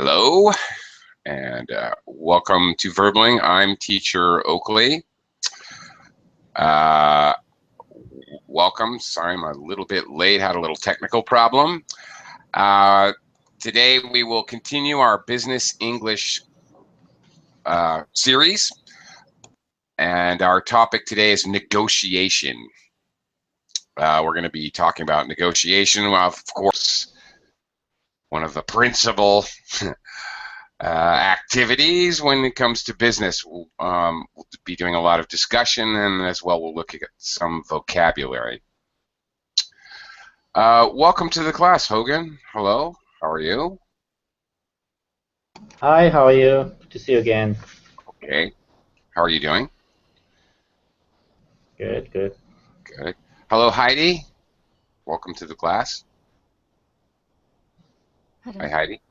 Hello, and welcome to Verbling. I'm teacher Oakley. Uh, Welcome. Sorry, I'm a little bit late, had a little technical problem. Today we will continue our business English series, and our topic today is negotiation. We're going to be talking about negotiation. Well, of course, one of the principal activities when it comes to business. We'll be doing a lot of discussion, and as well we'll look at some vocabulary. Welcome to the class, Hogan. Hello, how are you? Hi, how are you? Good to see you again. Okay. How are you doing? Good, good. Good. Hello, Heidi. Welcome to the class. Hello. Hi, Heidi.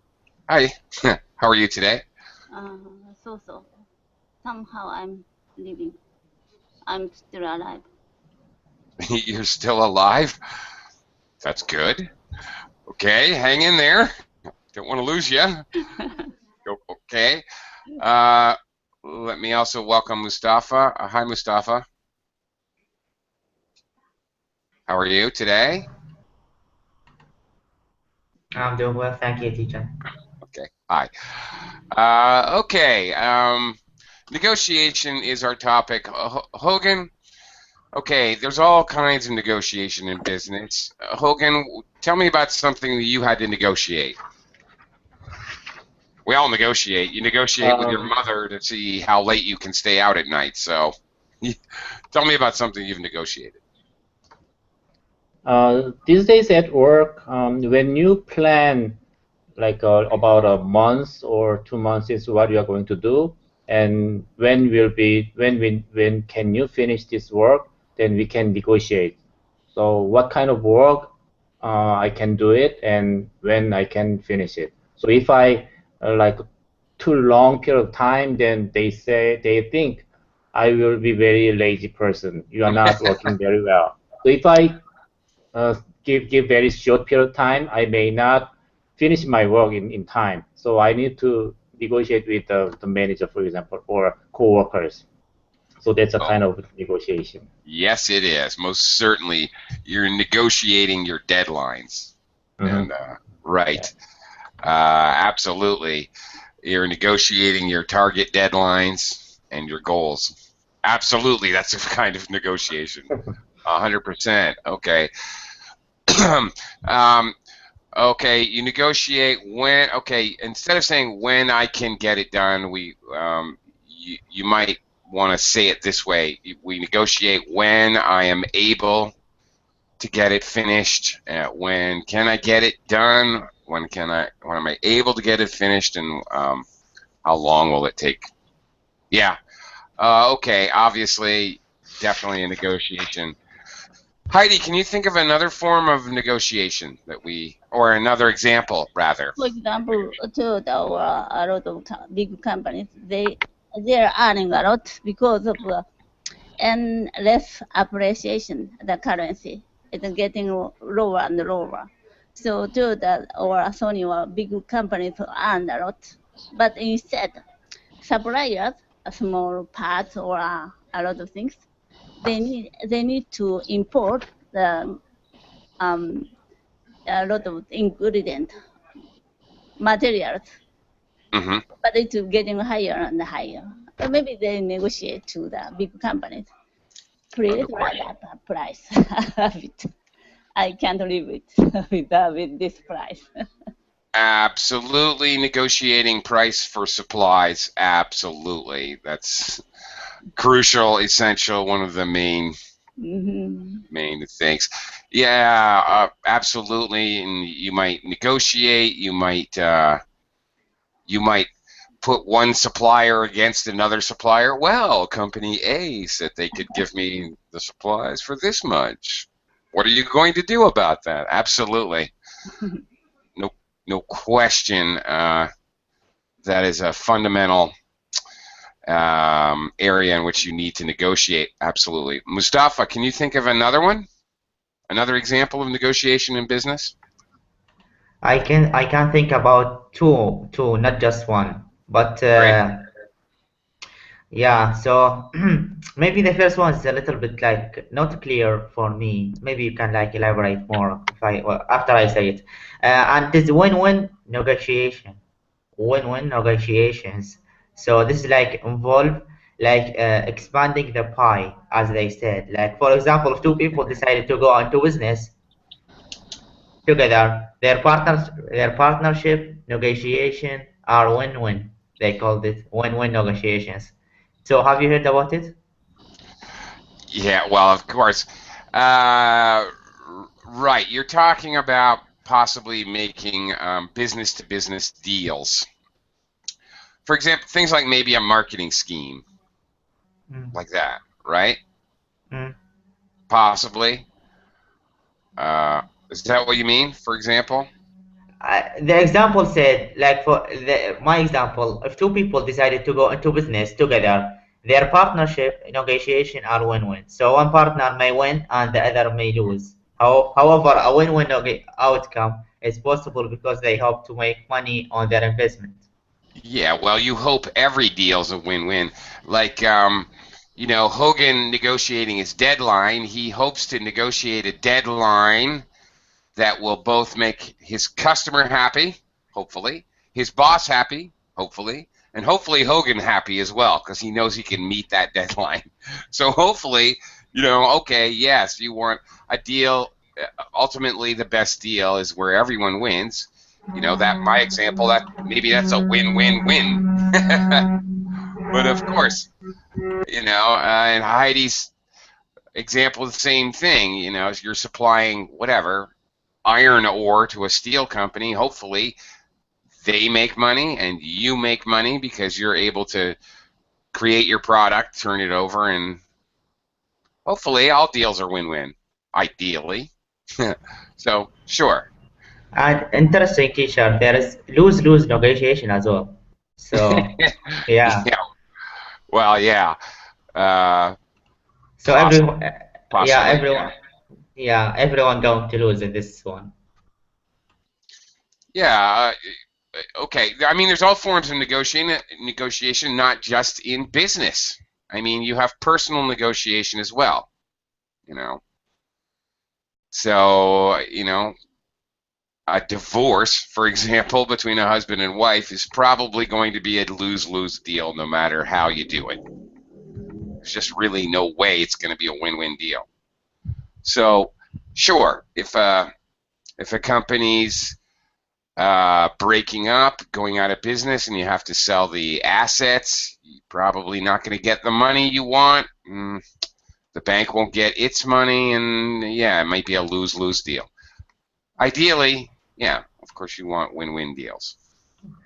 Hi. How are you today? So. Somehow I'm living. I'm still alive. You're still alive? That's good. Okay, hang in there. Don't want to lose you. Okay. Let me also welcome Mustafa. Hi, Mustafa. How are you today? I'm doing well, thank you, teacher. Okay. Hi. Okay. Negotiation is our topic. Hogan. Okay. There's all kinds of negotiation in business. Hogan, tell me about something that you had to negotiate. We all negotiate. You negotiate with your mother to see how late you can stay out at night. So, tell me about something you've negotiated. These days at work, when you plan like about a month or 2 months is what you are going to do, and when can you finish this work, then we can negotiate. So what kind of work I can do it and when I can finish it. So if I like too long period of time, then they think I will be very lazy person. You are not working very well. So if I give very short period of time, I may not finish my work in time. So I need to negotiate with the manager, for example, or co-workers. So that's a kind of negotiation. Yes, it is. Most certainly, you're negotiating your deadlines. Mm-hmm. And right. Absolutely. You're negotiating your target deadlines and your goals. Absolutely, that's a kind of negotiation. 100%. Okay. Okay, you negotiate when. Okay, instead of saying when I can get it done, you might want to say it this way. We negotiate when I am able to get it finished. When can I get it done? When am I able to get it finished, and how long will it take? Yeah. Okay. Obviously, definitely a negotiation. Heidi, can you think of another form of negotiation or another example, rather? For example, Toyota or a lot of big companies, they're earning a lot because of and less appreciation. The currency is getting lower and lower. So Toyota or Sony or big companies earn a lot, but instead, suppliers, a small parts or a lot of things, they need to import the a lot of ingredient materials, Mm-hmm. but it's getting higher and higher. But maybe they negotiate to the big companies. Please write up a price a bit. I can't live with this price. Absolutely, negotiating price for supplies. Absolutely, that's crucial, essential. One of the main things. Yeah, absolutely. And you might negotiate. You might put one supplier against another supplier. Well, company A said they could give me the supplies for this much. What are you going to do about that? Absolutely. No question. That is a fundamental area in which you need to negotiate. Absolutely. Mustafa, can you think of another one? Another example of negotiation in business? I can think about two, not just one. But Great. yeah, so maybe the first one is a little bit like not clear for me. Maybe you can like elaborate more if after I say it. And it's win-win negotiation, win-win negotiations. So this is like involve like expanding the pie, as they said. Like for example, if two people decided to go into business together, their partnership negotiation are win-win. They called it win-win negotiations. So have you heard about it? Yeah, well, of course. Right, you're talking about possibly making business-to-business deals. For example, things like maybe a marketing scheme, Mm, like that, right? mm. Possibly. Is that what you mean, for example? The example said, like for my example, if two people decided to go into business together, their partnership negotiation are win-win. So one partner may win and the other may lose. However, a win-win outcome is possible because they hope to make money on their investment. Yeah, well, you hope every deal's a win-win. Like, Hogan negotiating his deadline, he hopes to negotiate a deadline that will both make his customer happy, hopefully, his boss happy, hopefully, and hopefully Hogan happy as well, because he knows he can meet that deadline. So hopefully, okay, yes, you want a deal. Ultimately, the best deal is where everyone wins. That my example, that maybe that's a win-win-win. But of course, and Heidi's example, the same thing. You're supplying whatever iron ore to a steel company. Hopefully, they make money and you make money because you're able to create your product, turn it over, and hopefully all deals are win-win, ideally. So, sure. And interesting, teacher, there is lose-lose negotiation as well. So yeah, Yeah. Well, yeah. Uh, so possibly. everyone, yeah, Possibly. everyone, yeah, everyone going to lose in this one. Yeah. Okay. I mean, there's all forms of negotiation, not just in business. I mean, you have personal negotiation as well. You know. So, a divorce, for example, between a husband and wife is probably going to be a lose-lose deal no matter how you do it. There's just really no way it's going to be a win-win deal. So, sure, if a company's breaking up, going out of business, and you have to sell the assets, you're probably not going to get the money you want. The bank won't get its money, and yeah, it might be a lose-lose deal. Ideally, yeah, of course you want win-win deals,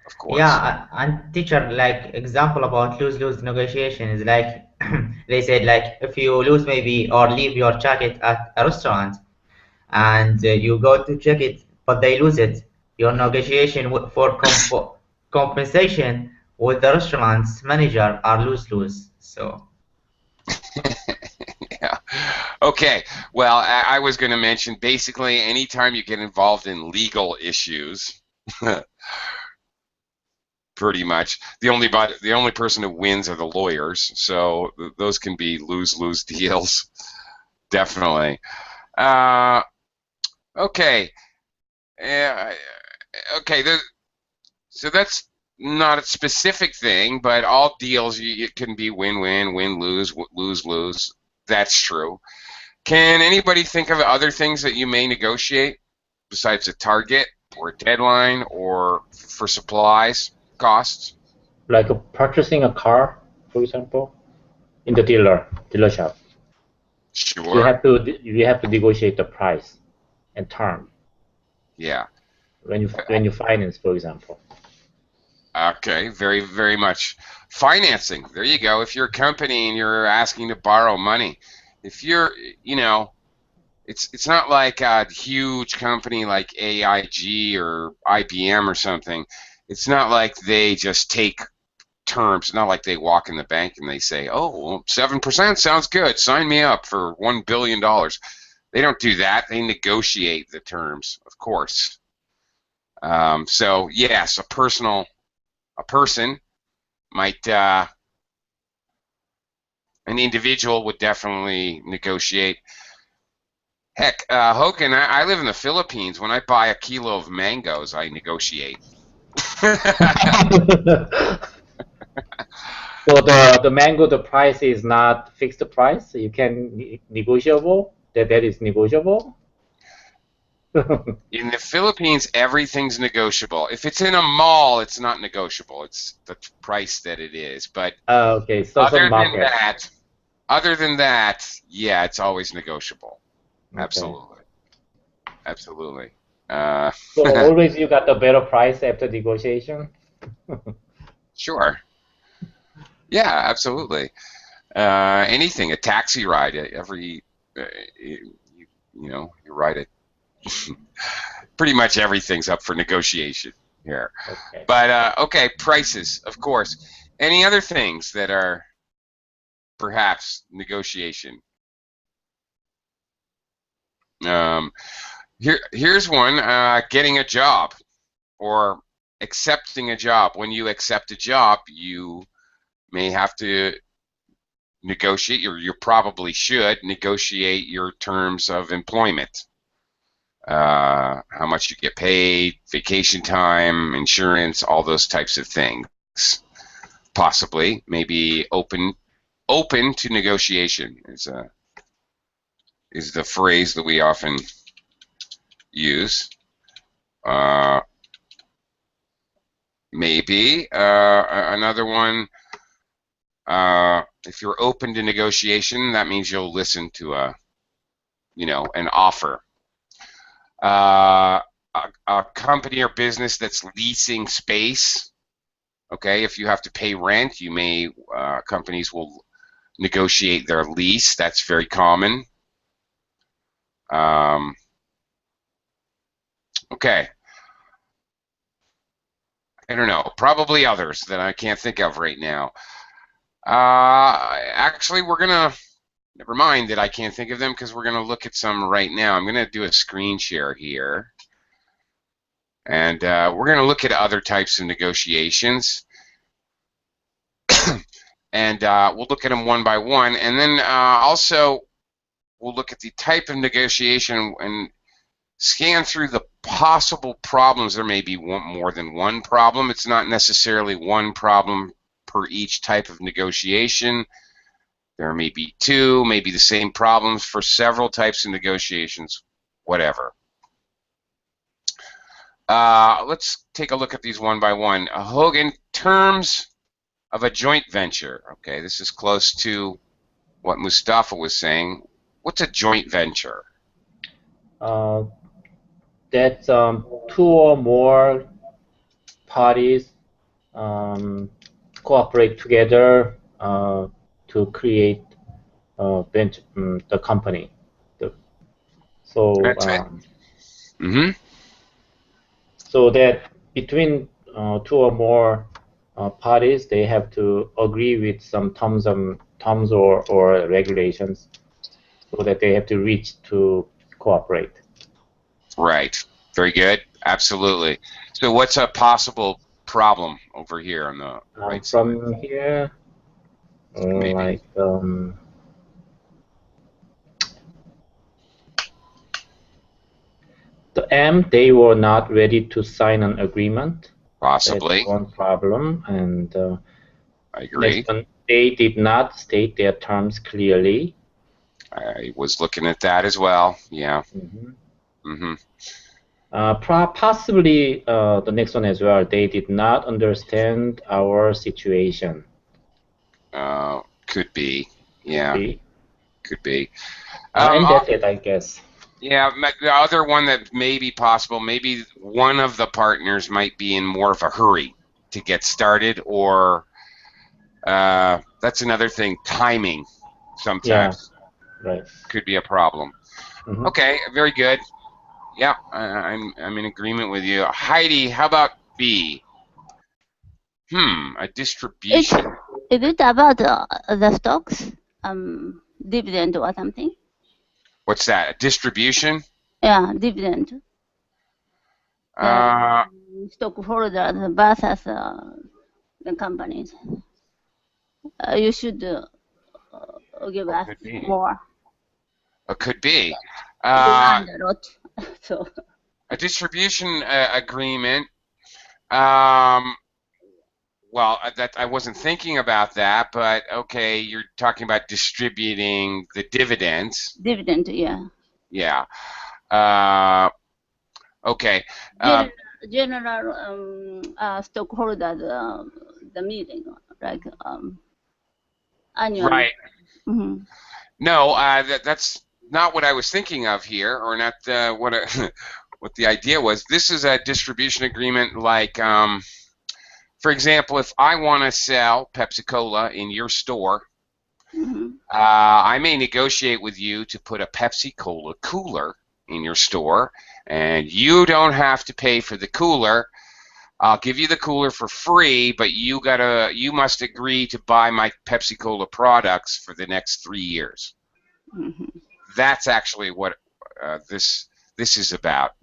of course. Yeah, and teacher, like example about lose-lose negotiation is like they said like if you lose maybe or leave your jacket at a restaurant and you go to check it but they lose it, your negotiation for compensation with the restaurant's manager are lose-lose. So Yeah. Okay. Well, I was going to mention basically anytime you get involved in legal issues, pretty much the only person who wins are the lawyers. So those can be lose-lose deals, definitely. Okay. Uh, okay. So that's not a specific thing, but all deals it can be win-win, win-lose, lose-lose. That's true. Can anybody think of other things that you may negotiate besides a target or a deadline or for supplies costs? Like purchasing a car, for example, in the dealer shop. Sure. You have to negotiate the price and term Yeah. when you finance, for example. Okay. Very, very much. Financing. There you go. If you're a company and you're asking to borrow money, if you're, it's not like a huge company like AIG or IBM or something. It's not like they just take terms. Not like they walk in the bank and they say, "Oh, well, 7% sounds good. Sign me up for $1 billion." They don't do that. They negotiate the terms, of course. So yes, a person might, an individual would definitely negotiate. Heck, Hogan, I live in the Philippines. When I buy a kilo of mangoes, I negotiate. So the mango, the price is not fixed price. You can negotiable. That is negotiable. In the Philippines, everything's negotiable. If it's in a mall, it's not negotiable. It's the price that it is. But Okay, so some market. other than that, yeah, it's always negotiable. Okay. Absolutely. Absolutely. So always you got the better price after negotiation? Sure. Yeah, absolutely. Anything, a taxi ride, you ride it. Pretty much everything's up for negotiation here. Okay. But okay, prices, of course. Any other things that are perhaps negotiation? Here's one, getting a job or accepting a job. When you accept a job, you may have to negotiate, or you probably should negotiate your terms of employment. How much you get paid, vacation time, insurance, all those types of things. Possibly, maybe open to negotiation is the phrase that we often use. Maybe another one. If you're open to negotiation, that means you'll listen to an offer. A company or business that's leasing space. Okay, if you have to pay rent, companies will negotiate their lease. That's very common. Okay. I don't know. Probably others that I can't think of right now. Actually, never mind that I can't think of them, because we're going to look at some right now. I'm going to do a screen share here. And we're going to look at other types of negotiations. And we'll look at them one by one. And then also, we'll look at the type of negotiation and scan through the possible problems. There may be more than one problem. It's not necessarily one problem per each type of negotiation. There may be two, maybe the same problems for several types of negotiations, whatever. Let's take a look at these one by one. Hogan, terms of a joint venture. Okay, this is close to what Mustafa was saying. What's a joint venture? That's two or more parties cooperate together to create the company. So That's it. So that between two or more parties, they have to agree with some terms or regulations, so that they have to reach to cooperate. Right. Very good. Absolutely. So what's a possible problem over here on the right side? From here, Maybe. like the M, they were not ready to sign an agreement. Possibly. That's one problem. And I agree. next one, they did not state their terms clearly. I was looking at that as well. Yeah. Possibly the next one as well. They did not understand our situation. Could be. Yeah. Could be. And that's it, I guess. Yeah. The other one that may be possible, maybe one of the partners might be in more of a hurry to get started, or that's another thing. Timing sometimes. Right. Could be a problem. Okay. Very good. Yeah, I'm in agreement with you. Heidi, how about B? A distribution. Is it about the stocks, dividend or something? What's that? A distribution? Yeah, dividend. Stockholders versus the companies. You should give us could be. more. It could be. Demand a lot. So A distribution agreement. Well, that I wasn't thinking about that, but okay, you're talking about distributing the dividends. dividend, yeah. Yeah. Okay. General stockholders, the meeting, like annual. Right. Mhm. No, that's not what I was thinking of here, or not what what the idea was. This is a distribution agreement, like, for example, if I want to sell Pepsi-Cola in your store, Mhm. I may negotiate with you to put a Pepsi-Cola cooler in your store, and you don't have to pay for the cooler. I'll give you the cooler for free, but you must agree to buy my Pepsi-Cola products for the next 3 years. Mhm. That's actually what this is about,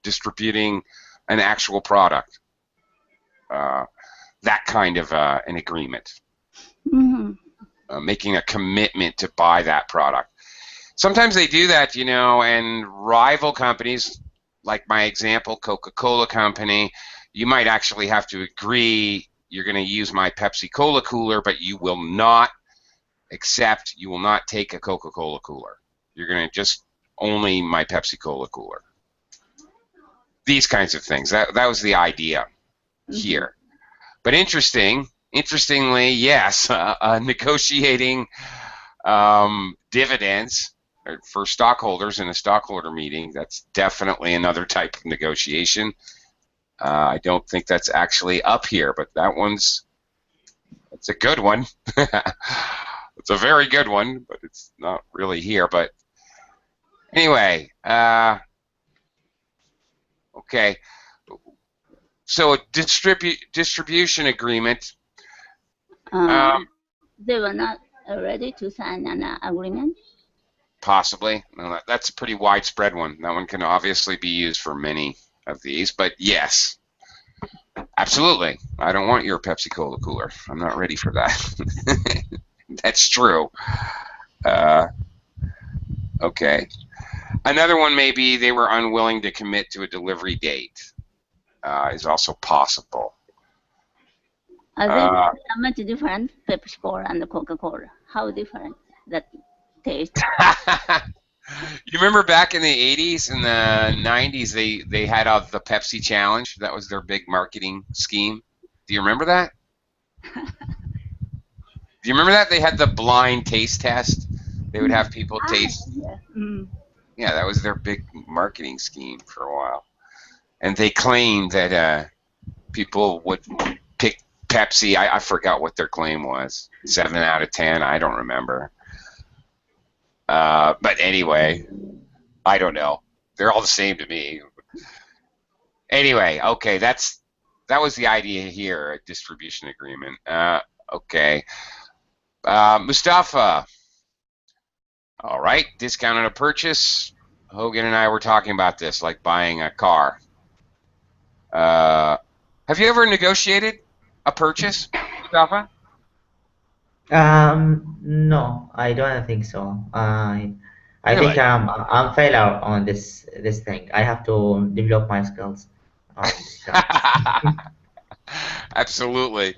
distributing an actual product. That kind of an agreement, Mhm. making a commitment to buy that product. Sometimes they do that, and rival companies, like my example, Coca-Cola Company, you might actually have to agree you're going to use my Pepsi-Cola cooler, but you will not take a Coca-Cola cooler. You're going to just only my Pepsi-Cola cooler. These kinds of things. That was the idea here. But interestingly, yes, negotiating dividends for stockholders in a stockholder meeting, that's definitely another type of negotiation. I don't think that's actually up here, but it's a good one. It's a very good one, but it's not really here. But anyway, okay. So a distribution agreement. They were not ready to sign an agreement. Possibly. No, that's a pretty widespread one. That one can obviously be used for many of these, but yes, absolutely. I don't want your Pepsi-Cola cooler. I'm not ready for that. That's true. Okay. Another one may be they were unwilling to commit to a delivery date. Is also possible. Are they how much different, Pepsi-Cola and Coca-Cola? How different that taste? You remember back in the 80s and the 90s, they had the Pepsi Challenge. That was their big marketing scheme. Do you remember that? Do you remember that? They had the blind taste test. They would have people taste. Yeah. Mm. Yeah, that was their big marketing scheme for a while. And they claimed that people would pick Pepsi. I forgot what their claim was. 7 out of 10. I don't remember. But anyway, I don't know. They're all the same to me. Anyway, okay, that was the idea here, a distribution agreement. Okay. Mustafa. All right, discount on a purchase. Hogan and I were talking about this, like buying a car. Have you ever negotiated a purchase, Mustafa? No, I don't think so. I Really? think I'm failure on this thing. I have to develop my skills on this job. Absolutely.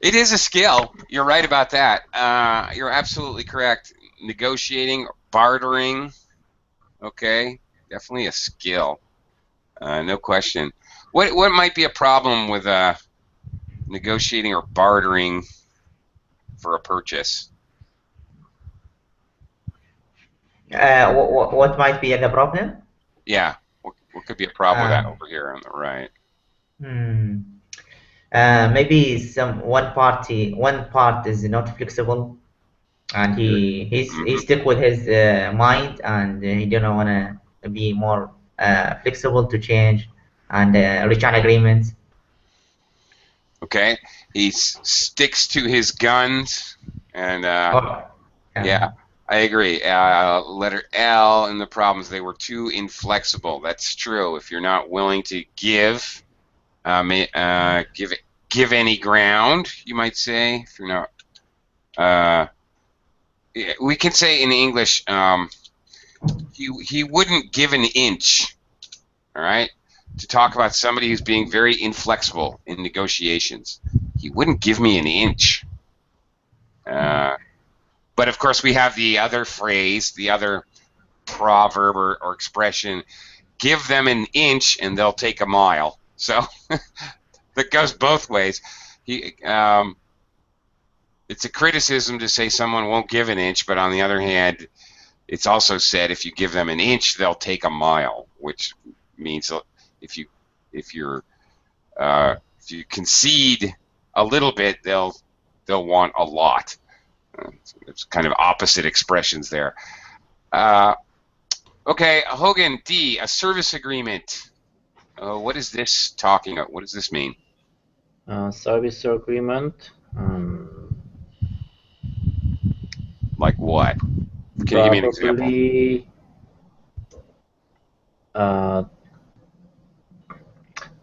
It is a skill. You're right about that. You're absolutely correct. Negotiating, bartering, okay, definitely a skill. No question. What might be a problem with negotiating or bartering for a purchase? What might be the problem? Yeah. What could be a problem with that over here on the right? Maybe one part is not flexible, and he stick with his mind, and he don't want to be more flexible to change and reach an agreement. Okay. He sticks to his guns, and yeah. I agree. Letter L in the problems, they were too inflexible. That's true. If you're not willing to give, give any ground, you might say. If you're not, we can say in English, he wouldn't give an inch. All right, to talk about somebody who's being very inflexible in negotiations. He wouldn't give me an inch. But of course, we have the other phrase, the other proverb or expression, give them an inch and they'll take a mile. So that goes both ways. It's a criticism to say someone won't give an inch, but on the other hand, it's also said if you give them an inch, they'll take a mile, which means if you concede a little bit, they'll want a lot. It's kind of opposite expressions there. Okay, Hogan, D, a service agreement. What is this talking about? What does this mean? Service agreement. Like what? Can you give me an example?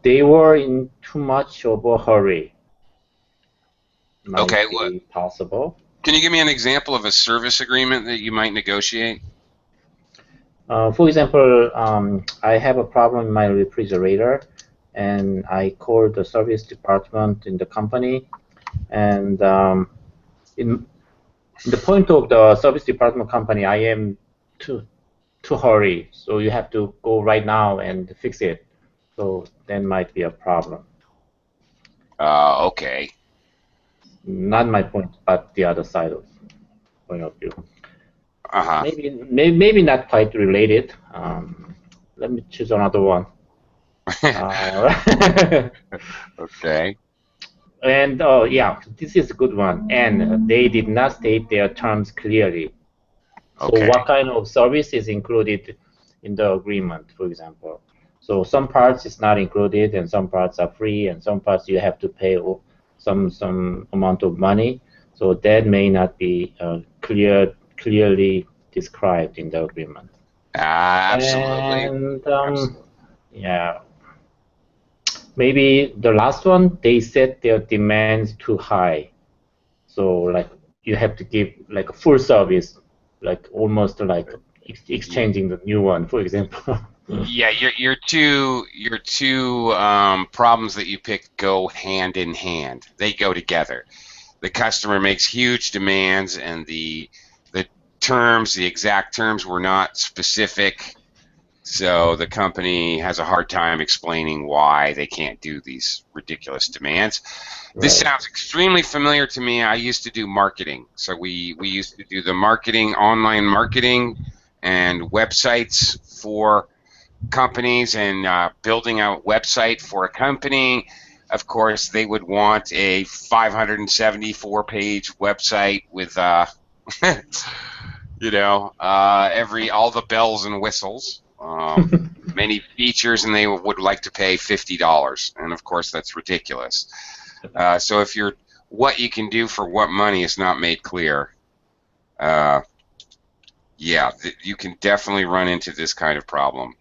They were in too much of a hurry. Might okay, be possible. Can you give me an example of a service agreement that you might negotiate? For example, I have a problem in my refrigerator, and I called the service department in the company, and in the point of the service department company, I am too hurry, so you have to go right now and fix it. So that might be a problem. Okay. Not my point, but the other side of point of view. Uh-huh. Maybe not quite related. Let me choose another one. Okay. And yeah, this is a good one. And they did not state their terms clearly. So okay. What kind of service is included in the agreement, for example? So some parts is not included, and some parts are free, and some parts you have to pay some amount of money. So that may not be clearly described in the agreement. Absolutely. And Absolutely. yeah, maybe the last one, they set their demands too high. So like you have to give like a full service, like almost like exchanging the new one, for example. Yeah, your two problems that you picked go hand in hand. They go together. The customer makes huge demands, and the terms, the exact terms, were not specific. So the company has a hard time explaining why they can't do these ridiculous demands. Right. This sounds extremely familiar to me. I used to do marketing. So we used to do the marketing, online marketing, and websites for companies, and building a website for a company. Of course, they would want a 574-page website with all the bells and whistles, many features, and they would like to pay $50. And of course, that's ridiculous. So if what you can do for what money is not made clear, yeah, you can definitely run into this kind of problem.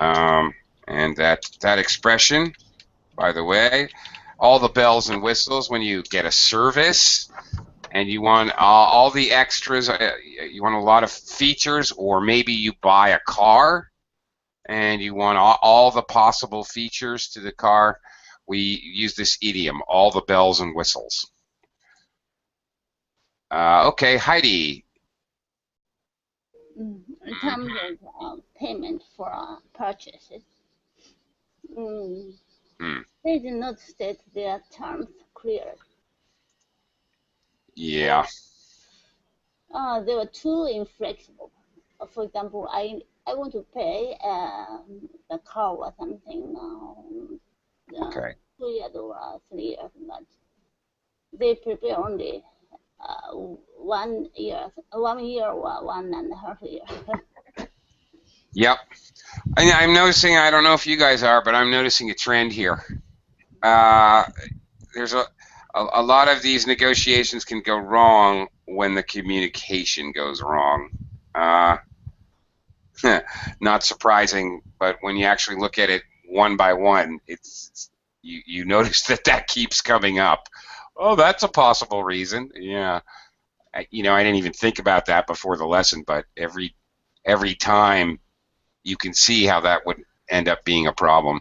And that expression, by the way, all the bells and whistles, when you get a service and you want all the extras, you want a lot of features, or maybe you buy a car and you want all the possible features to the car, we use this idiom, all the bells and whistles. Okay, Heidi. In terms of payment for purchases, they did not state their terms clearly. Yeah. They were too inflexible. For example, I want to pay the car or something okay. 2 years or 3 years, but they prepare only 1 year or 1.5 years. Yep. I'm noticing, I don't know if you guys are, but I'm noticing a trend here. There's a a lot of these negotiations can go wrong when the communication goes wrong. Not surprising, but when you actually look at it one by one, you notice that keeps coming up. Oh, that's a possible reason. Yeah, I didn't even think about that before the lesson, but every time you can see how that would end up being a problem.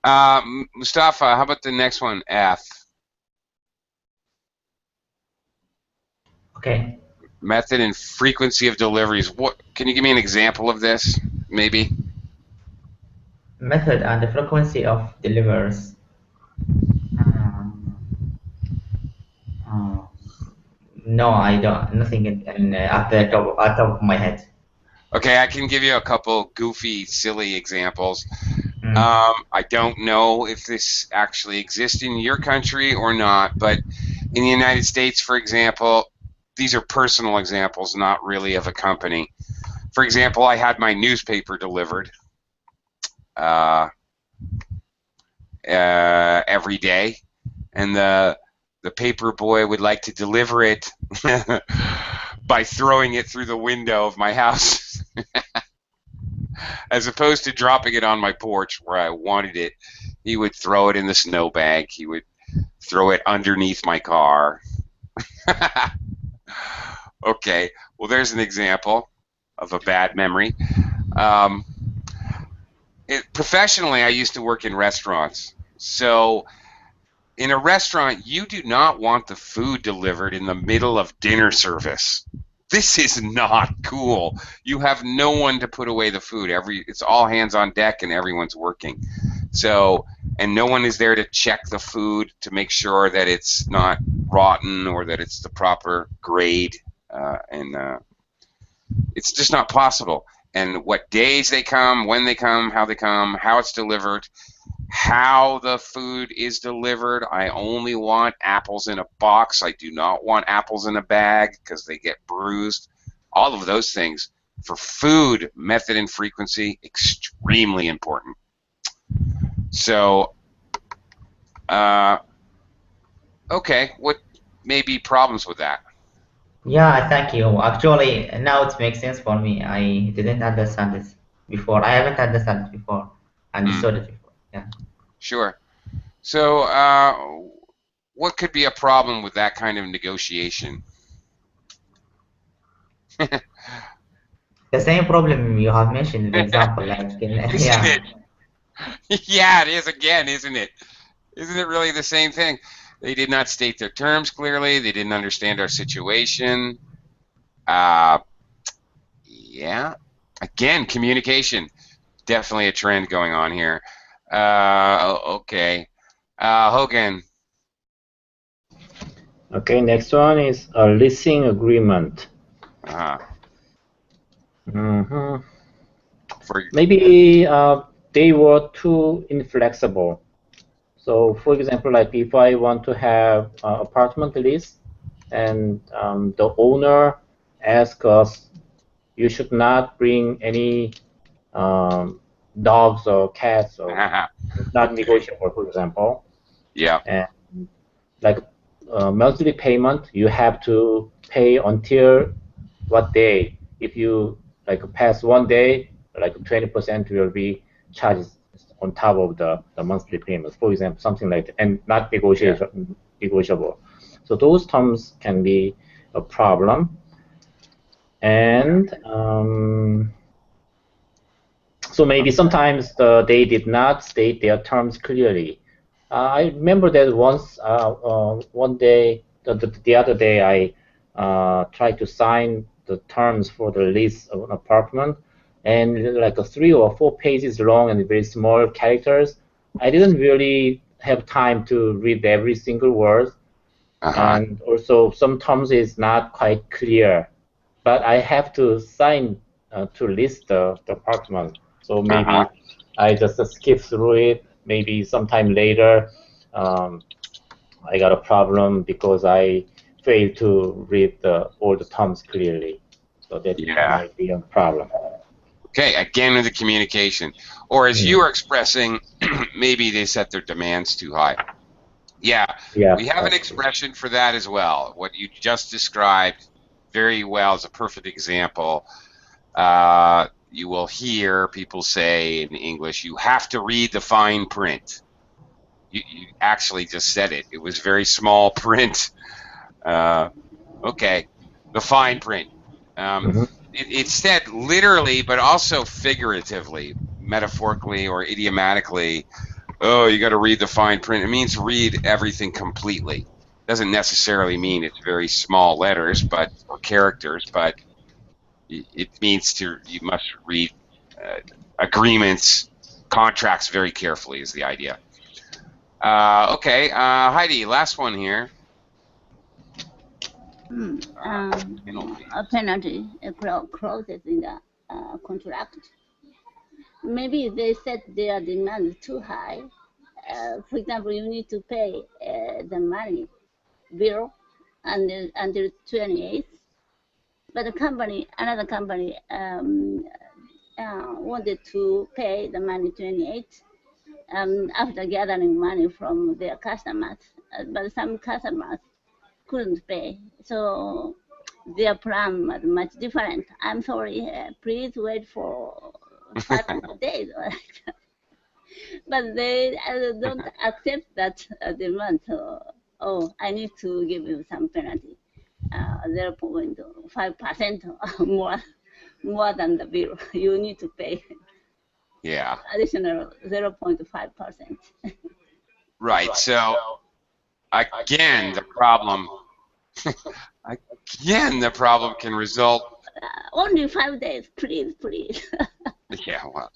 Mustafa, how about the next one, F? Okay. Method and frequency of deliveries. What? Can you give me an example of this, maybe? Method and the frequency of delivers. No, I don't. Nothing at the top of my head. Okay, I can give you a couple goofy, silly examples. Mm. I don't know if this actually exists in your country or not, but in the United States, for example, these are personal examples, not really of a company. For example, I had my newspaper delivered every day, and the paper boy would like to deliver it by throwing it through the window of my house. As opposed to dropping it on my porch where I wanted it, he would throw it in the snowbank. He would throw it underneath my car. Okay, well, there's an example of a bad memory. Professionally, I used to work in restaurants. So in a restaurant, you do not want the food delivered in the middle of dinner service. This is not cool. You have no one to put away the food. It's all hands on deck and everyone's working. So, and no one is there to check the food to make sure that it's not rotten or that it's the proper grade. It's just not possible. And what days they come, when they come, how it's delivered, how the food is delivered. I only want apples in a box. I do not want apples in a bag because they get bruised. All of those things. For food, method and frequency, extremely important. So, okay, what may be problems with that? Yeah, thank you. Actually, now it makes sense for me. I didn't understand this before. I haven't understood it before. Understood it before. Yeah. Sure. So, what could be a problem with that kind of negotiation? The same problem you have mentioned in the example, like Isn't it? Yeah, it is again, isn't it? Isn't it really the same thing? They did not state their terms clearly. They didn't understand our situation. Yeah. Again, communication. Definitely a trend going on here. Okay. Hogan. Okay, next one is a leasing agreement. Maybe they were too inflexible. So, for example, like if I want to have apartment lease, and the owner asks us, you should not bring any dogs or cats, or not negotiable, for example. Yeah. And like monthly payment, you have to pay until what day. If you like pass one day, like 20% will be charged on top of the monthly payment, for example, something like that, and not negotiable. So those terms can be a problem. And so maybe sometimes they did not state their terms clearly. I remember that once, one day, the other day, I tried to sign the terms for the lease of an apartment, and like 3 or 4 pages long and very small characters. I didn't really have time to read every single word, and also some terms is not quite clear. But I have to sign to list the apartment. So maybe I just skip through it. Maybe sometime later, I got a problem because I failed to read all the terms clearly. So that might be a problem. Okay, again with the communication. Or as you are expressing, maybe they set their demands too high. Yeah, Yeah. we have an expression for that as well. What you just described very well is a perfect example. You will hear people say in English, you have to read the fine print. You actually just said it. It was very small print. Okay, the fine print. It's said literally, but also figuratively, metaphorically or idiomatically. Oh, you got to read the fine print. It means read everything completely. Doesn't necessarily mean it's very small letters, but or characters, but it means you must read agreements, contracts very carefully is the idea. Okay, Heidi, last one here. A penalty clauses in the contract. Maybe they set their demand too high. For example, you need to pay the money bill until 28th, but another company wanted to pay the money 28th after gathering money from their customers, but some customers couldn't pay. So their plan was much different. I'm sorry, please wait for 500 days. But they don't accept that demand. So, oh, I need to give you some penalty, 0.5% more than the bill. You need to pay. Yeah. Additional 0.5%. Right. So again, the problem can result. Only 5 days, please. Yeah. Well,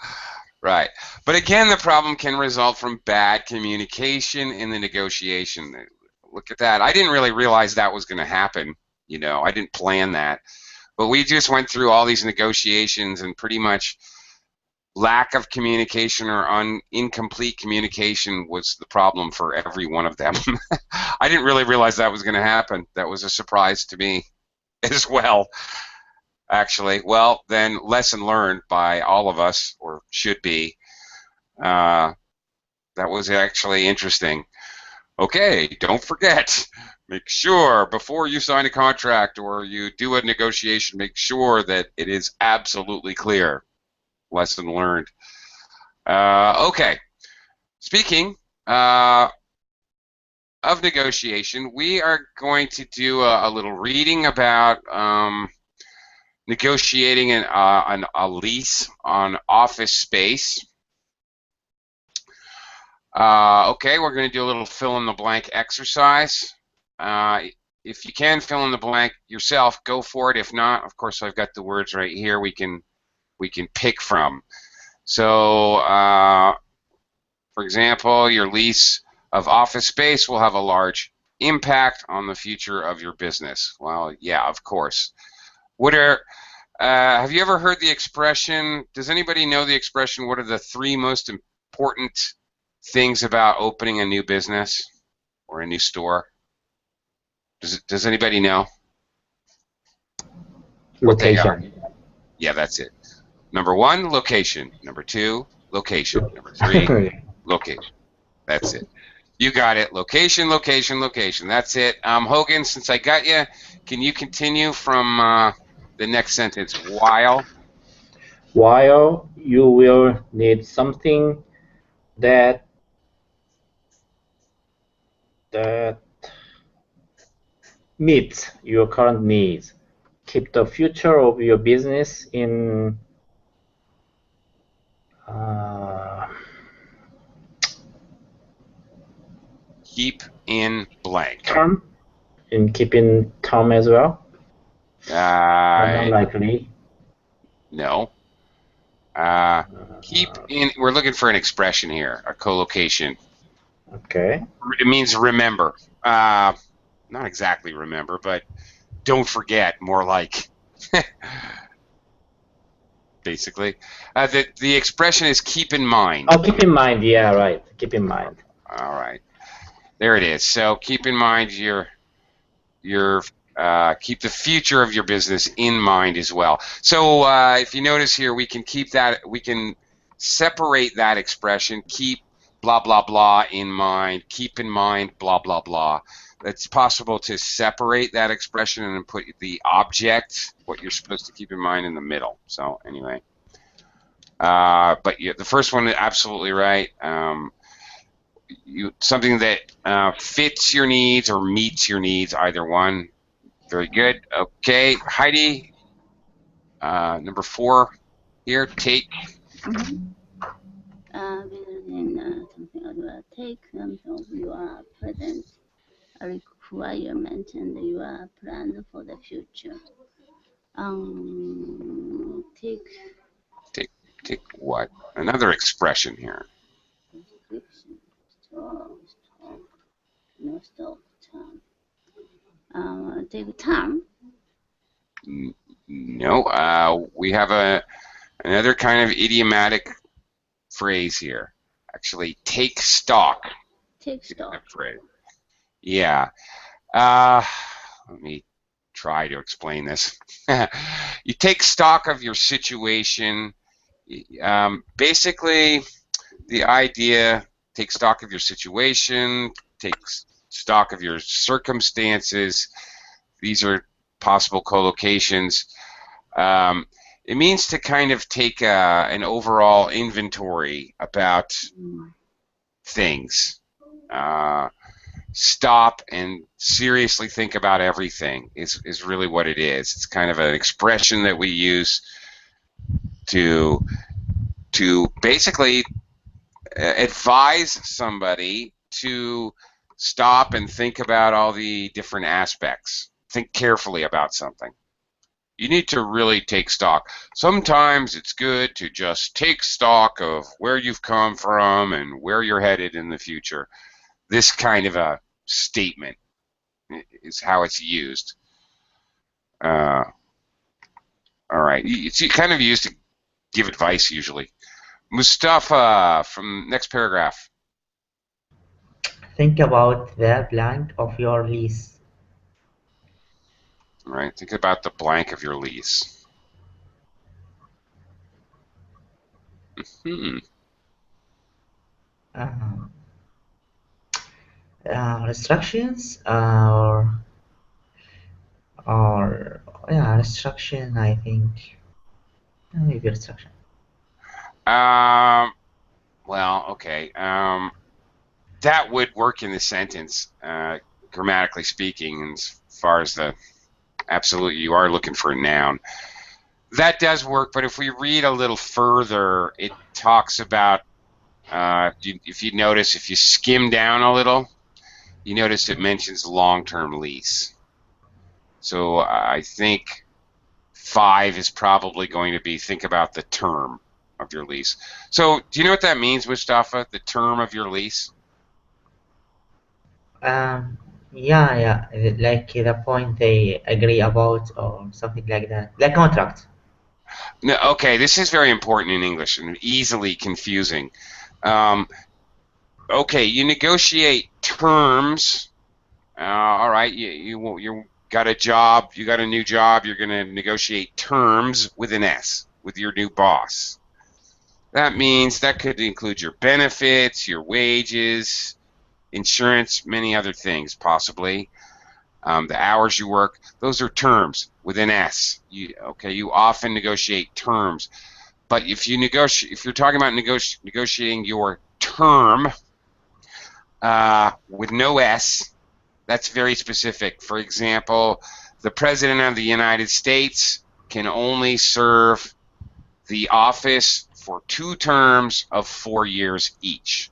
right. But again, the problem can result from bad communication in the negotiation. Look at that. I didn't really realize that was going to happen. I didn't plan that. But we just went through all these negotiations and pretty much lack of communication or incomplete communication was the problem for every one of them. I didn't really realize that was going to happen. That was a surprise to me as well, actually. Well, then lesson learned by all of us, or should be. That was actually interesting. Okay, don't forget. Make sure before you sign a contract or you do a negotiation, make sure that it is absolutely clear. Lesson learned. Okay. Speaking of negotiation, we are going to do a little reading about negotiating a lease on office space. Okay, we're going to do a little fill-in-the-blank exercise. If you can fill in the blank yourself, go for it. If not, of course, I've got the words right here we can pick from. So, for example, your lease of office space will have a large impact on the future of your business. Well, yeah, of course. Have you ever heard the expression, does anybody know the expression, what are the 3 most important things about opening a new business or a new store? Does anybody know? Location. Yeah, that's it. Number 1, location. Number 2, location. Number 3, location. That's it. You got it. Location, location, location. That's it. Hogan, since I got you, can you continue from the next sentence? While you will need something that meets your current needs. Keep the future of your business in keep in blank. Term. In keeping term as well. Unlikely. No. Keep in. We're looking for an expression here, a collocation. Okay. It means remember. Not exactly remember, but don't forget. More like. Basically, the expression is keep in mind. Oh, keep in mind. Yeah, right. Keep in mind. All right. There it is. So keep in mind keep the future of your business in mind as well. So if you notice here, we can separate that expression, keep blah, blah, blah in mind, keep in mind, blah, blah, blah. It's possible to separate that expression and put the object, what you're supposed to keep in mind, in the middle. So anyway, but yeah, the first one is absolutely right. Something that fits your needs or meets your needs, either one. Very good. Okay, Heidi, number 4 here, take. Building something other take terms of your present requirement and your plan for the future. Take what? Another expression here. Description. Stop. No stop. Term. Take term. No. We have another kind of idiomatic phrase here. Actually, take stock. Take stock. Yeah. Let me try to explain this. You take stock of your situation. Basically, the idea, take stock of your situation, take stock of your circumstances. These are possible collocations. It means to kind of take an overall inventory about things. Stop and seriously think about everything is really what it is. It's kind of an expression that we use to basically advise somebody to stop and think about all the different aspects. Think carefully about something. You need to really take stock. Sometimes it's good to just take stock of where you've come from and where you're headed in the future. This kind of a statement is how it's used. All right. It's kind of used to give advice usually. Mustafa, from next paragraph. Think about the blank of your lease. All right. Think about the blank of your lease. Restrictions or yeah, restriction. I think maybe restriction. Well, okay. That would work in the sentence, grammatically speaking, as far as the absolutely you are looking for a noun. That does work, but if we read a little further, it talks about, if you notice, if you skim down a little, you notice it mentions long-term lease. So I think 5 is probably going to be think about the term of your lease. So do you know what that means, Mustafa, the term of your lease? Yeah, like the point they agree about or something like that, like contract. No, okay, this is very important in English and easily confusing. Okay, you negotiate terms. All right, you got a job, you got a new job, you're going to negotiate terms with an S, with your new boss. That means that could include your benefits, your wages, insurance, many other things possibly. The hours you work, those are terms with an S. You often negotiate terms, but if you're talking about negotiating your term with no S, that's very specific. For example, the President of the United States can only serve the office for 2 terms of 4 years each.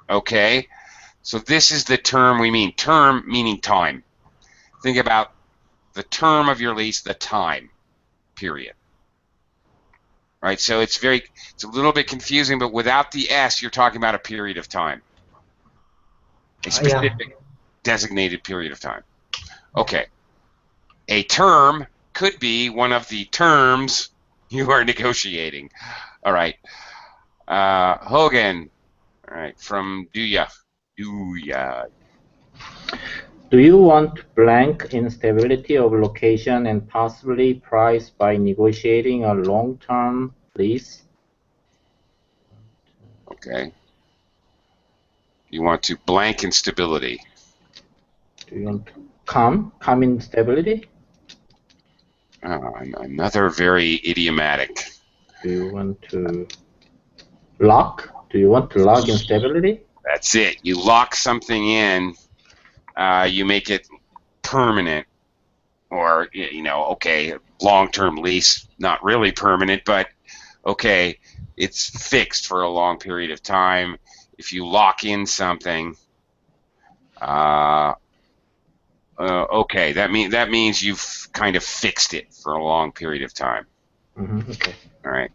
Okay, so this is the term we mean. Term meaning time. Think about the term of your lease, the time period. Right, so it's a little bit confusing, but without the S, you're talking about a period of time. A specific designated period of time. Okay. A term could be one of the terms you are negotiating. All right. Hogan, all right, from Duya. Do you want blank instability of location and possibly price by negotiating a long-term lease? Okay. You want to blank instability. Do you want calm instability? Another very idiomatic. Do you want to lock? Do you want to lock instability? That's it. You lock something in, you make it permanent, or, okay, long-term lease, not really permanent, but okay, it's fixed for a long period of time. If you lock in something, okay, that means you've kind of fixed it for a long period of time. Okay. All right.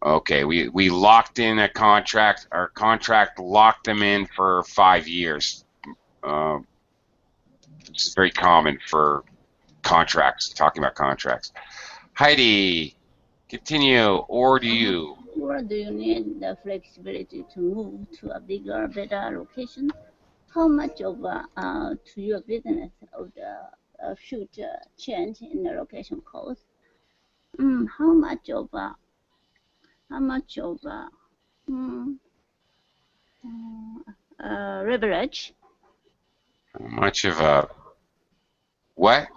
Okay, we locked in a contract. Our contract locked them in for 5 years. It's very common for contracts, talking about contracts. Heidi, continue, or do you? Or do you need the flexibility to move to a bigger, better location? How much of to your business of the future change in the location cost? How much of leverage? How much of a what?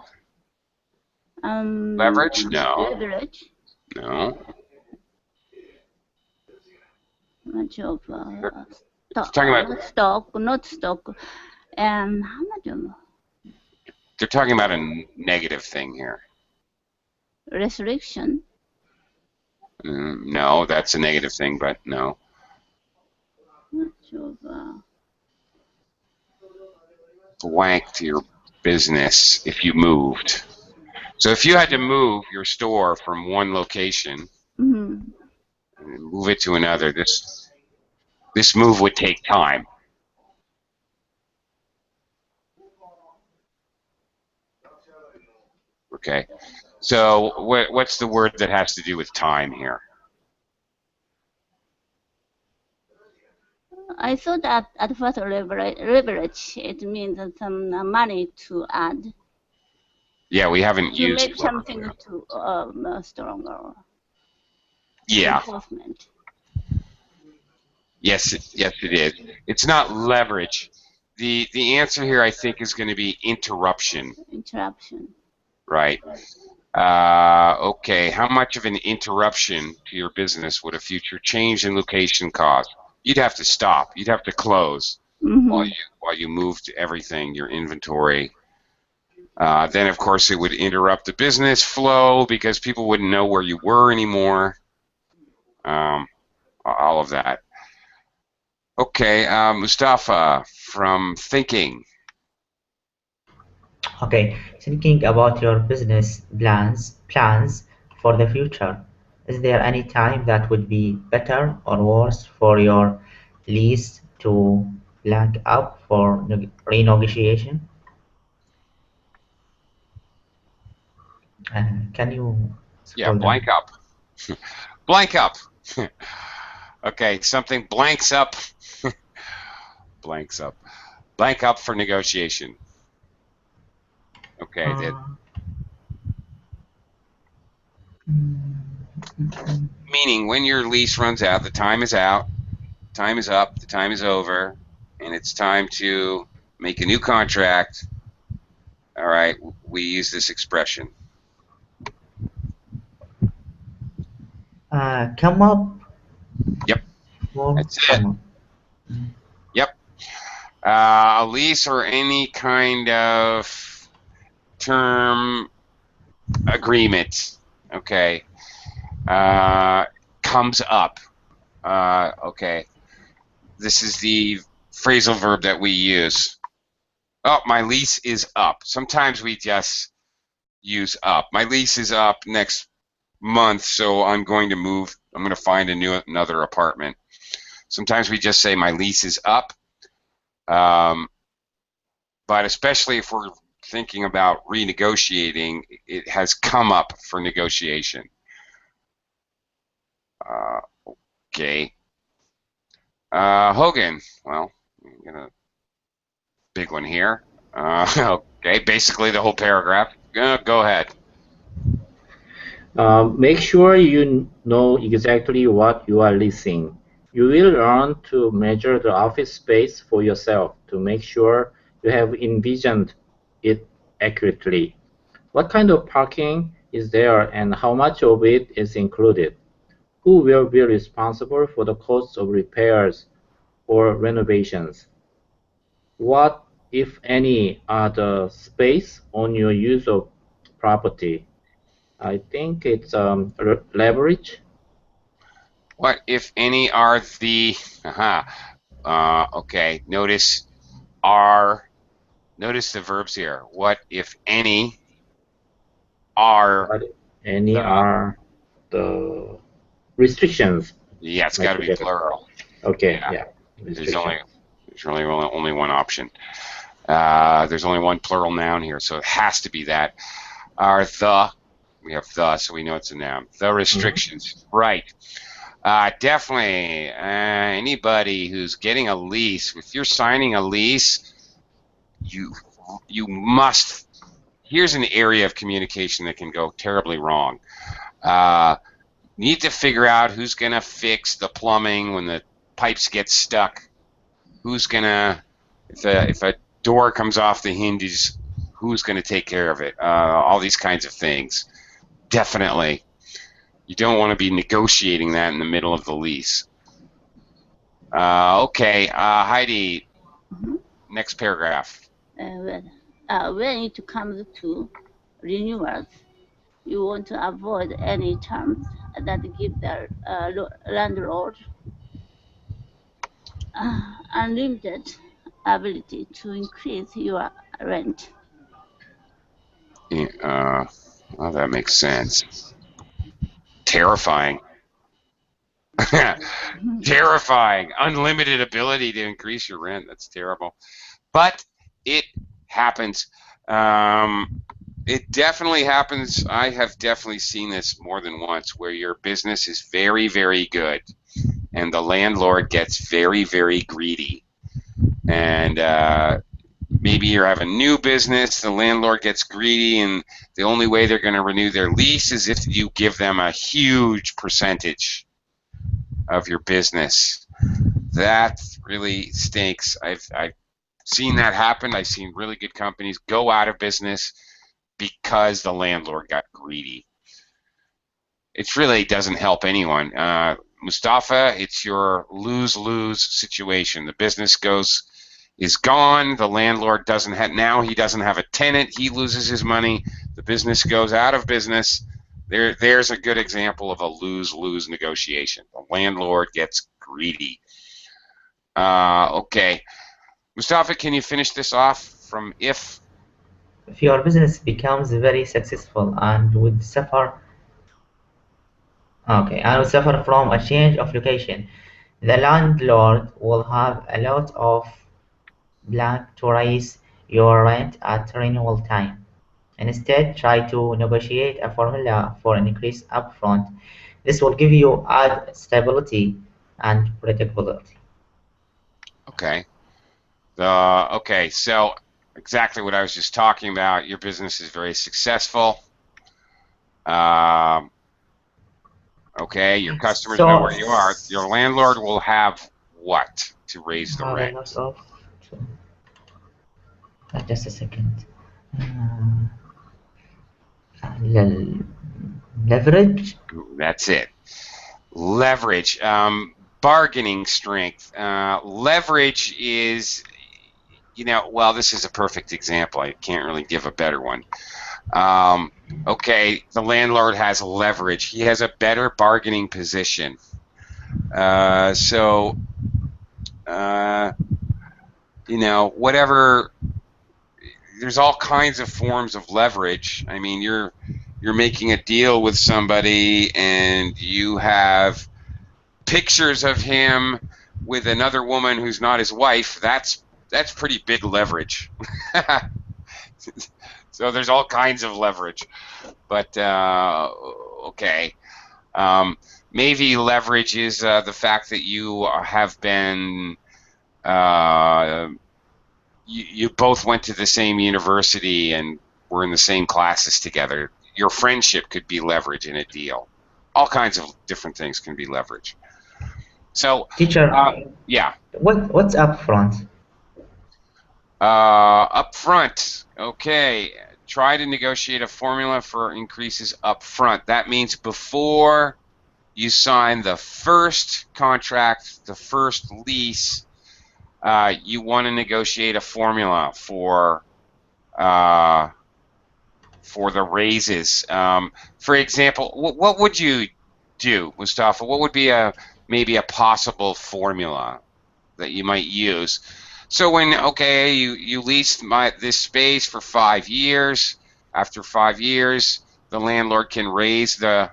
Leverage? No. Leverage. No. Much of talking about not stock, and how much of They're talking about a negative thing here. restriction? No, that's a negative thing, but no. Much of Blank to your business if you moved. So if you had to move your store from one location and move it to another, this move would take time. Okay. So what's the word that has to do with time here? I thought that at first leverage it means some money to add. Yeah, we haven't to used make something to stronger. Yeah. Enforcement. Yes, it is. It's not leverage. The answer here, I think, is going to be interruption. Interruption. Right. Okay. How much of an interruption to your business would a future change in location cause? You'd have to stop. You'd have to close while you moved everything, your inventory. Then, of course, it would interrupt the business flow because people wouldn't know where you were anymore. All of that. Okay, Mustafa from Thinking. Okay, thinking about your business plans for the future. Is there any time that would be better or worse for your lease to blank up for renegotiation? Can you Yeah, scroll down? blank up. Blank up. Okay, something blanks up. Blanks up. Blank up for negotiation. Okay. Meaning when your lease runs out, the time is out, time is up, the time is over, and it's time to make a new contract. All right, we use this expression. Come up. Yep. That's it. Come up. Yep. A lease or any kind of term agreement, okay, comes up. Okay. This is the phrasal verb that we use. Oh, my lease is up. Sometimes we just use up. My lease is up next month, so I'm going to move. I'm going to find another apartment. Sometimes we just say my lease is up. But especially if we're thinking about renegotiating, it has come up for negotiation. Okay. Hogan, well, I'm gonna big one here. Okay, basically the whole paragraph. Go ahead. Make sure you know exactly what you are leasing. You will learn to measure the office space for yourself to make sure you have envisioned it accurately. What kind of parking is there and how much of it is included? Who will be responsible for the costs of repairs or renovations? What, if any, are the space on your use of property? I think it's leverage. What, if any, are the? Okay. Notice the verbs here. What, if any, are What, if any, the? are the restrictions? Yeah, it's Might got to be be better. plural. Okay, Yeah. yeah, There's restrictions. really only one option. There's only one plural noun here, so it has to be that. Are the? We have the, so we know it's a noun. The restrictions, right? Definitely. Anybody who's getting a lease, if you're signing a lease, you must. Here's an area of communication that can go terribly wrong. Need to figure out who's going to fix the plumbing when the pipes get stuck. Who's going to, if a door comes off the hinges, who's going to take care of it? All these kinds of things. Definitely. You don't want to be negotiating that in the middle of the lease. Okay, Heidi, next paragraph. When it comes to renewals, you want to avoid any terms that give the landlord unlimited ability to increase your rent. Well, that makes sense. Terrifying. Terrifying. Unlimited ability to increase your rent. That's terrible. But it happens. It definitely happens. I have definitely seen this more than once where your business is very, very good and the landlord gets very, very greedy. And maybe you have a new business, the landlord gets greedy, and the only way they're going to renew their lease is if you give them a huge percentage of your business. That really stinks. I've seen that happen. I've seen really good companies go out of business because the landlord got greedy. It really doesn't help anyone. Mustafa, it's your lose-lose situation. The business is gone. The landlord doesn't have, now he doesn't have a tenant. He loses his money. The business goes out of business. There's a good example of a lose-lose negotiation. The landlord gets greedy. Okay. Mustafa, can you finish this off from if? If your business becomes very successful and would suffer from a change of location, the landlord will have a lot of blank to raise your rent at renewal time. Instead, try to negotiate a formula for an increase upfront. This will give you add stability and predictability. Okay. Okay, so exactly what I was just talking about. Your business is very successful. Okay, your customers know where you are. Your landlord will have what to raise the rent? Just a second. Leverage? That's it. Leverage. Bargaining strength. Leverage is, well, this is a perfect example. I can't really give a better one. Okay, the landlord has leverage. He has a better bargaining position. Whatever. There's all kinds of forms of leverage. I mean, you're making a deal with somebody, and you have pictures of him with another woman who's not his wife. That's pretty big leverage. So there's all kinds of leverage, but okay. Maybe leverage is the fact that you have been, you both went to the same university and were in the same classes together. your friendship could be leverage in a deal. All kinds of different things can be leverage. So, Teacher, yeah. what's upfront? Up front, okay. Try to negotiate a formula for increases up front. That means before you sign the first contract, the first lease, you want to negotiate a formula for the raises. For example, what would you do, Mustafa? What would be maybe a possible formula that you might use? So when you leased this space for 5 years. After 5 years, the landlord can raise the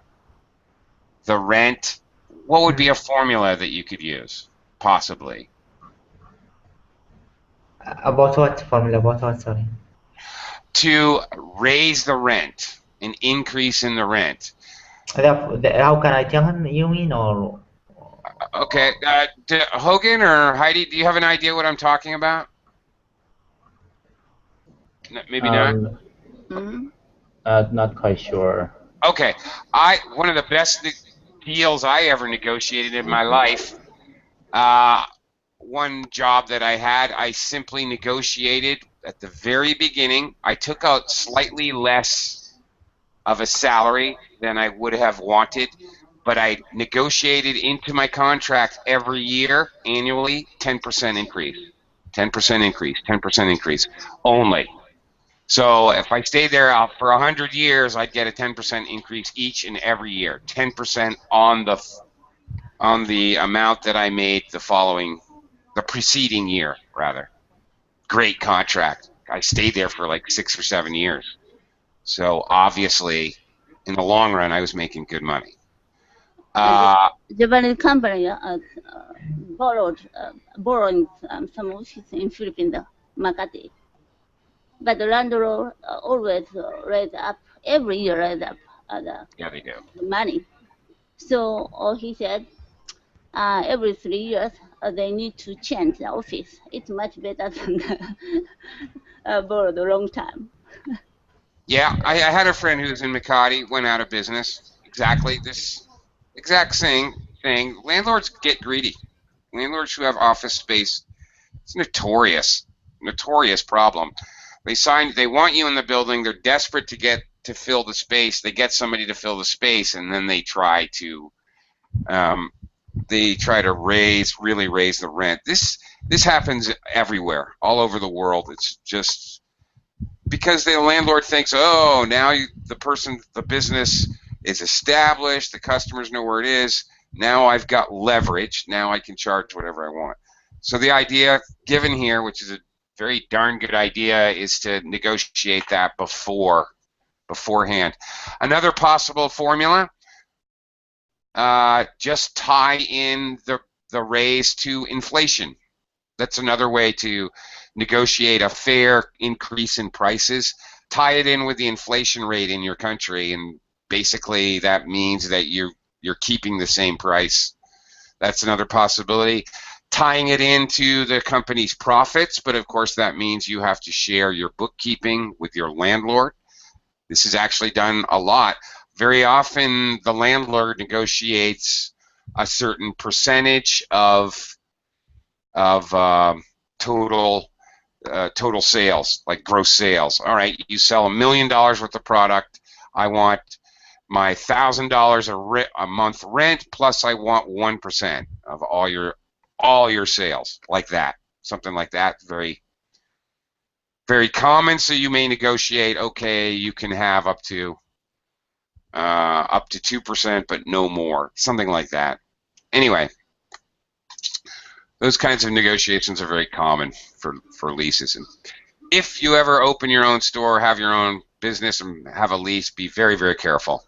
rent. What would be a formula that you could use, possibly? About what formula? About what? Sorry. To raise the rent, an increase in the rent. How can I tell him? You mean or? Okay, Hogan or Heidi, do you have an idea what I'm talking about? Maybe not. Not quite sure. Okay, one of the best deals I ever negotiated in my life. One job that I had, I simply negotiated at the very beginning. I took out slightly less of a salary than I would have wanted, but I negotiated into my contract every year, annually, 10% increase, 10% increase, 10% increase, only. So if I stayed there for 100 years, I'd get a 10% increase each and every year, 10% on the amount that I made the preceding year, rather. Great contract. I stayed there for like 6 or 7 years. So obviously, in the long run, I was making good money. Japanese company borrowing some office in Philippines, Makati. But the landlord always raise up, every year raise up Yeah, they do. the money. So he said every 3 years they need to change the office. It's much better than borrow the long time. Yeah, I had a friend who was in Makati, went out of business. Exactly this exact same thing. Landlords get greedy. Landlords who have office space, it's notorious problem. They want you in the building. They're desperate to fill the space. They get somebody to fill the space, and then they try to really raise the rent. This happens everywhere, all over the world. It's just because the landlord thinks, oh, now the business is established, the customers know where it is. Now I've got leverage. Now I can charge whatever I want. So the idea given here, which is a very darn good idea, is to negotiate that beforehand. Another possible formula, just tie in the raise to inflation. That's another way to negotiate a fair increase in prices. Tie it in with the inflation rate in your country, and basically that means that you're keeping the same price. That's another possibility. Tying it into the company's profits, but of course that means you have to share your bookkeeping with your landlord. This is actually done a lot. Very often the landlord negotiates a certain percentage of total sales, like gross sales. All right, you sell $1 million worth of product. I want my $1,000 a month rent, plus I want 1% of all your sales, like that, something like that. Very, very common. So you may negotiate. Okay, you can have up to 2%, but no more, something like that. Anyway, those kinds of negotiations are very common for leases. And if you ever open your own store, have your own business, and have a lease, be very, very careful.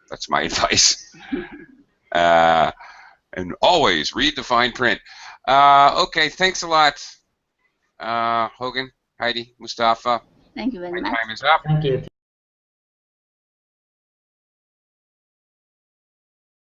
That's my advice. And always read the fine print. Okay, thanks a lot, Hogan, Heidi, Mustafa. Thank you very much. My time is up. Thank you.